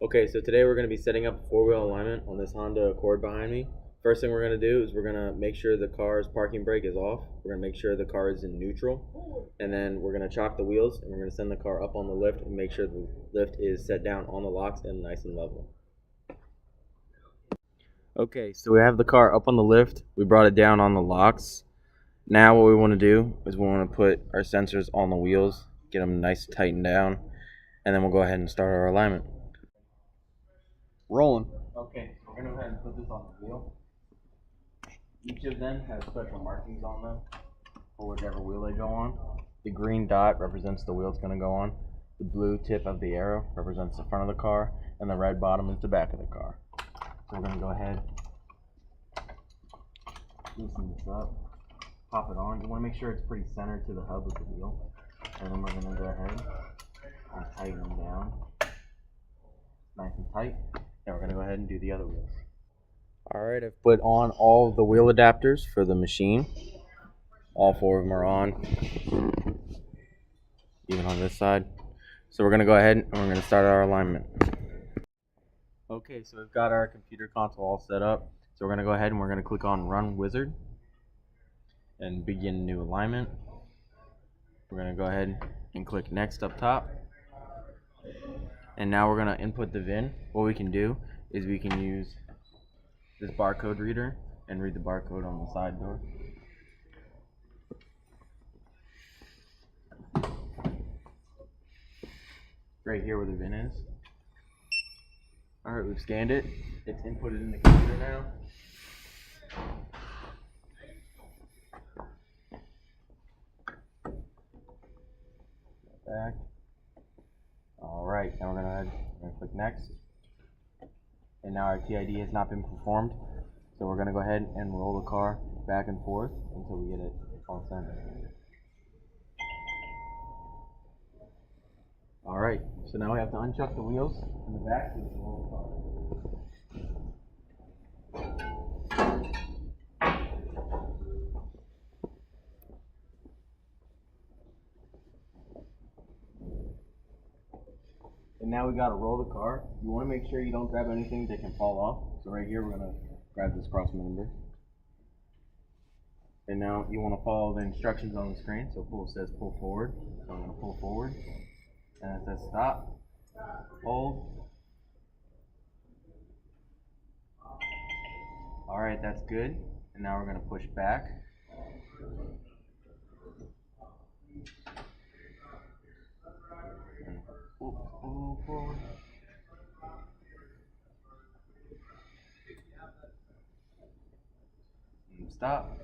Okay, so today we're going to be setting up four-wheel alignment on this Honda Accord behind me. First thing we're going to do is we're going to make sure the car's parking brake is off. We're going to make sure the car is in neutral. And then we're going to chock the wheels and we're going to send the car up on the lift and make sure the lift is set down on the locks and nice and level. Okay, so we have the car up on the lift. We brought it down on the locks. Now what we want to do is we want to put our sensors on the wheels, get them nice and tightened down, and then we'll go ahead and start our alignment. Rolling. Okay, so we're going to go ahead and put this on the wheel. Each of them has special markings on them for whichever wheel they go on. The green dot represents the wheel it's going to go on. The blue tip of the arrow represents the front of the car, and the red bottom is the back of the car. So we're going to go ahead, loosen this up, pop it on. You want to make sure it's pretty centered to the hub of the wheel. And then we're going to go ahead and tighten them down. Nice and tight. Now we're going to go ahead and do the other wheels. Alright, I've put on all of the wheel adapters for the machine. All four of them are on, even on this side. So we're going to go ahead and we're going to start our alignment. Okay, so we've got our computer console all set up. So we're going to go ahead and we're going to click on Run Wizard and begin new alignment. We're going to go ahead and click Next up top. And now we're going to input the VIN. What we can do is we can use this barcode reader and read the barcode on the side door. Right here where the VIN is. Alright, we've scanned it. It's inputted in the computer now. Back. Alright, now we're going to click Next. And now our TID has not been performed. So we're going to go ahead and roll the car back and forth until we get it all center. Alright, so now we have to unchuck the wheels in the back so we can roll the car. And now we got to roll the car. You want to make sure you don't grab anything that can fall off. So right here we're going to grab this cross member. And now you want to follow the instructions on the screen. So it says pull forward. So I'm going to pull forward. And it says stop. Hold. Alright, that's good. And now we're going to push back. And pull forward. And stop.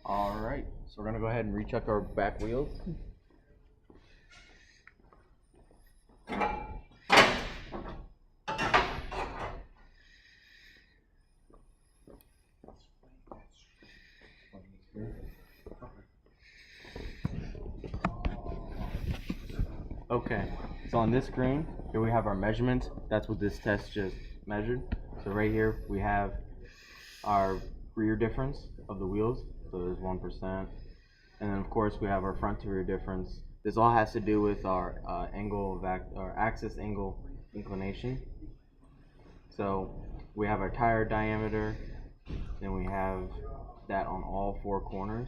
Alright, so we're going to go ahead and recheck our back wheels. Okay, so on this screen, here we have our measurements. That's what this test just measured. So right here we have our rear difference of the wheels. So there's 1%. And then of course we have our front to rear difference. This all has to do with our axis angle inclination. So we have our tire diameter, then we have that on all four corners,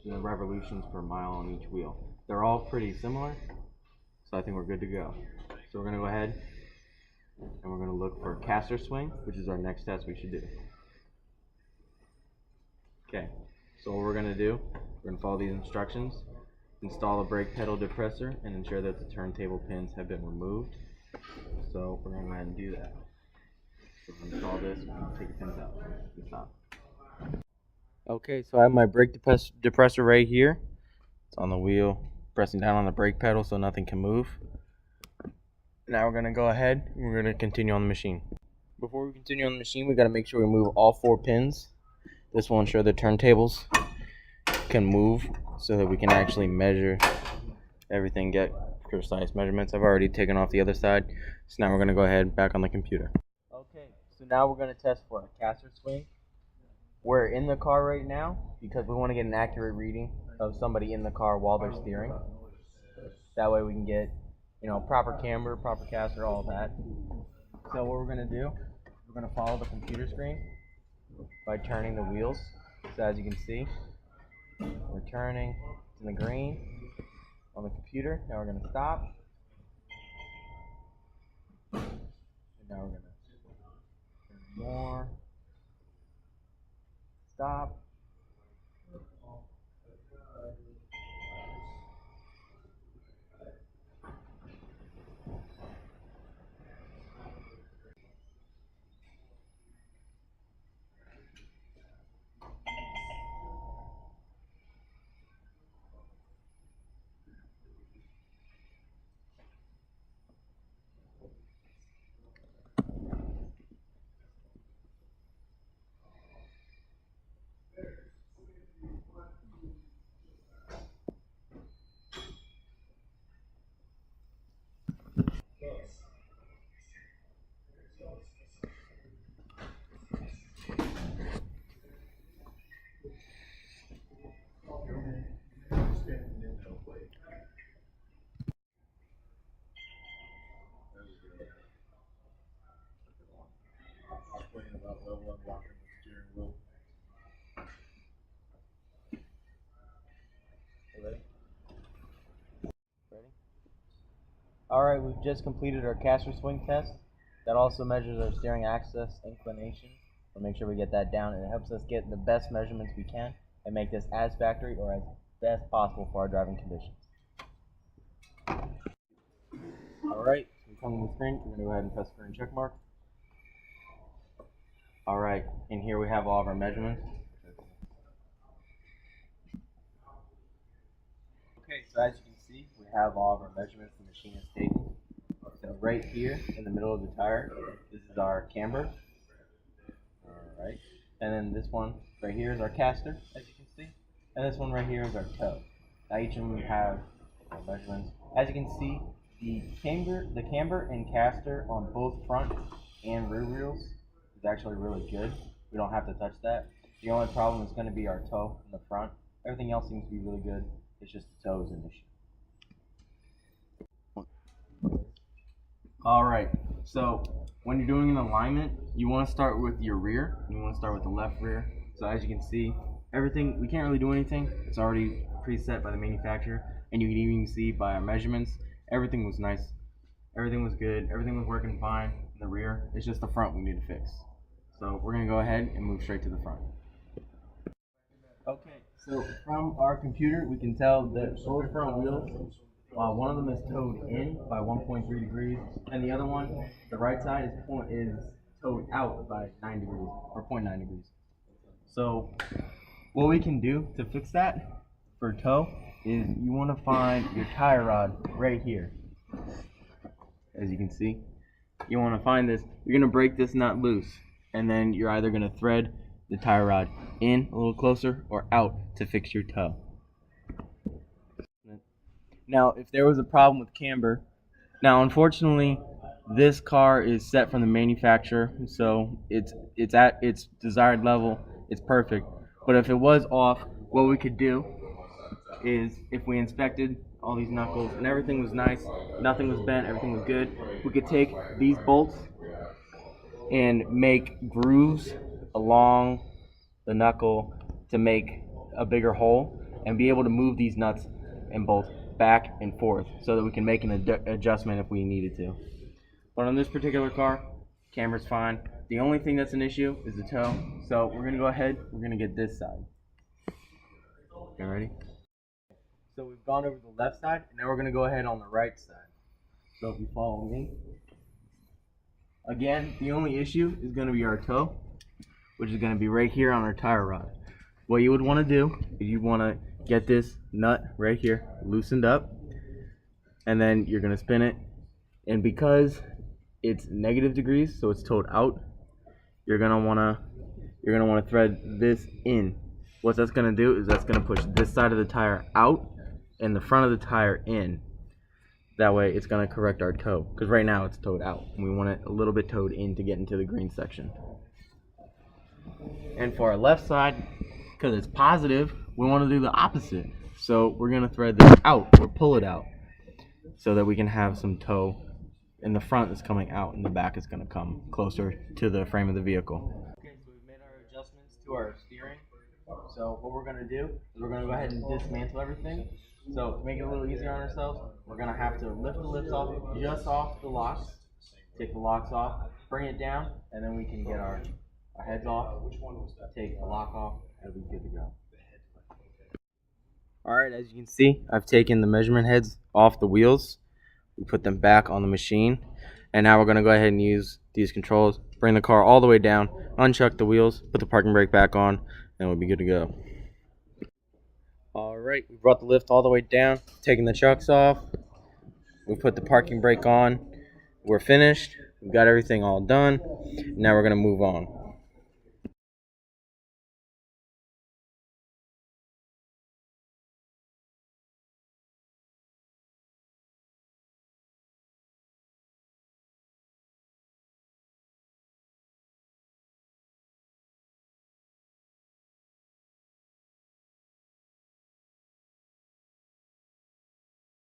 and the revolutions per mile on each wheel. They're all pretty similar, so I think we're good to go. So we're going to go ahead and we're going to look for caster swing, which is our next test we should do. Okay, so what we're going to do, we're going to follow these instructions. Install a brake pedal depressor and ensure that the turntable pins have been removed. So we're going to go ahead and do that. So we're going to install this and take the pins out and stop. Okay, so I have my brake depressor right here. It's on the wheel, pressing down on the brake pedal so nothing can move. Now we're gonna go ahead and we're gonna continue on the machine. Before we continue on the machine, we gotta make sure we move all 4 pins. This will ensure the turntables can move so that we can actually measure everything, get precise measurements. I've already taken off the other side, so now we're gonna go ahead back on the computer. Okay, so now we're gonna test for a caster swing. We're in the car right now because we want to get an accurate reading of somebody in the car while they're steering. That way we can get, proper camber, proper caster, all of that. So what we're going to do, we're going to follow the computer screen by turning the wheels. So as you can see, we're turning in the green on the computer. Now we're going to stop. And now we're going to turn more. Stop. Ready? Alright, we've just completed our caster swing test. That also measures our steering axis inclination. We'll make sure we get that down, and it helps us get the best measurements we can and make this as factory or as best possible for our driving conditions. Alright, so we come on the screen. We're going to go ahead and press the green check mark. Alright, and here we have all of our measurements. Okay, so as you can see, we have all of our measurements the machine has taken. So right here in the middle of the tire, this is our camber. Alright, and then this one right here is our caster, as you can see. And this one right here is our toe. Now each of them have measurements. As you can see, the camber and caster on both front and rear wheels is actually really good. We don't have to touch that. The only problem is going to be our toe in the front. Everything else seems to be really good. It's just the toe is an issue. Alright, so when you're doing an alignment, you want to start with your rear. You want to start with the left rear. So as you can see, everything, we can't really do anything. It's already preset by the manufacturer. And you can even see by our measurements, everything was nice. Everything was good. Everything was working fine in the rear. It's just the front we need to fix. So we're going to go ahead and move straight to the front. Okay, so from our computer, we can tell that both front wheels, one of them is towed in by 1.3 degrees, and the other one, the right side, is towed out by 9 degrees, or 0.9 degrees. So what we can do to fix that for tow is you want to find your tire rod right here. As you can see, you want to find this. You're going to break this nut loose, and then you're either going to thread the tire rod in a little closer or out to fix your toe. Now, if there was a problem with camber, now unfortunately this car is set from the manufacturer, so it's at its desired level, it's perfect. But if it was off, what we could do is, if we inspected all these knuckles and everything was nice, nothing was bent, everything was good, we could take these bolts and make grooves along the knuckle to make a bigger hole and be able to move these nuts and bolts back and forth so that we can make an adjustment if we needed to. But on this particular car, camber's fine. The only thing that's an issue is the toe. So we're going to go ahead, we're going to get this side. Okay, ready? So we've gone over the left side, and now we're going to go ahead on the right side. So if you follow me. Again, the only issue is going to be our toe, which is going to be right here on our tire rod. what you would want to do is you want to get this nut right here loosened up, and then you're going to spin it. And because it's negative degrees, so it's towed out, you're going to want to thread this in. What that's going to do is that's going to push this side of the tire out and the front of the tire in. That way it's going to correct our toe, because right now it's towed out. We want it a little bit towed in to get into the green section. And for our left side, because it's positive, we want to do the opposite. So we're going to thread this out or pull it out so that we can have some toe. In the front is coming out and the back is going to come closer to the frame of the vehicle. Okay, so we've made our adjustments to our steering. So what we're going to do is we're going to go ahead and dismantle everything. So to make it a little easier on ourselves, we're going to have to lift the lips off, just off the locks, take the locks off, bring it down, and then we can get our heads off, take the lock off, and we'll be good to go. Alright, as you can see, I've taken the measurement heads off the wheels. We put them back on the machine, and now we're going to go ahead and use these controls, bring the car all the way down, unchuck the wheels, put the parking brake back on, and we'll be good to go. Alright, we brought the lift all the way down, taking the chucks off, we put the parking brake on, we're finished, we've got everything all done, now we're going to move on.